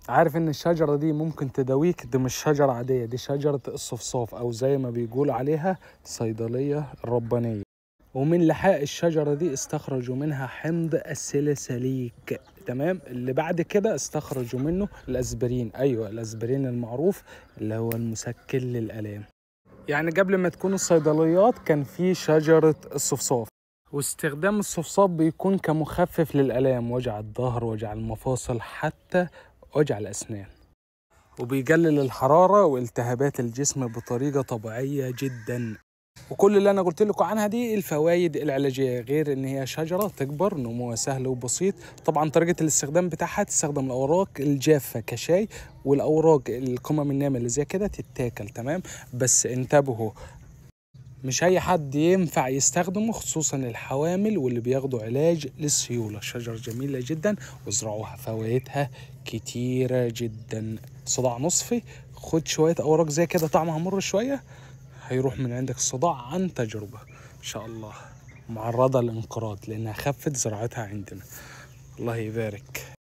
عارف ان الشجرة دي ممكن تداويك؟ دي مش شجرة عادية، دي شجرة الصفصاف، او زي ما بيقولوا عليها صيدلية ربانية. ومن لحاء الشجرة دي استخرجوا منها حمض السليسليك، تمام؟ اللي بعد كده استخرجوا منه الاسبرين، ايوه الاسبرين المعروف اللي هو المسكن للآلام. يعني قبل ما تكون الصيدليات كان في شجرة الصفصاف، واستخدام الصفصاف بيكون كمخفف للآلام، وجع الظهر، وجع المفاصل، حتى وجع الأسنان، وبيقلل الحرارة والتهابات الجسم بطريقة طبيعية جدا. وكل اللي أنا قلت لكم عنها دي الفوائد العلاجية، غير إن هي شجرة تكبر نموها سهل وبسيط. طبعا طريقة الاستخدام بتاعها تستخدم الأوراق الجافة كشاي، والأوراق القمم الناعمة اللي زي كده تتاكل، تمام؟ بس انتبهوا، مش أي حد ينفع يستخدمه، خصوصا الحوامل واللي بياخدوا علاج للسيولة. شجرة جميلة جدا وازرعوها، فوائدها كتيرة جدا. صداع نصفي، خد شوية أوراق زي كده طعمها مر شوية، هيروح من عندك الصداع عن تجربة إن شاء الله، معرضة للانقراض لأنها خفت زراعتها عندنا. الله يبارك.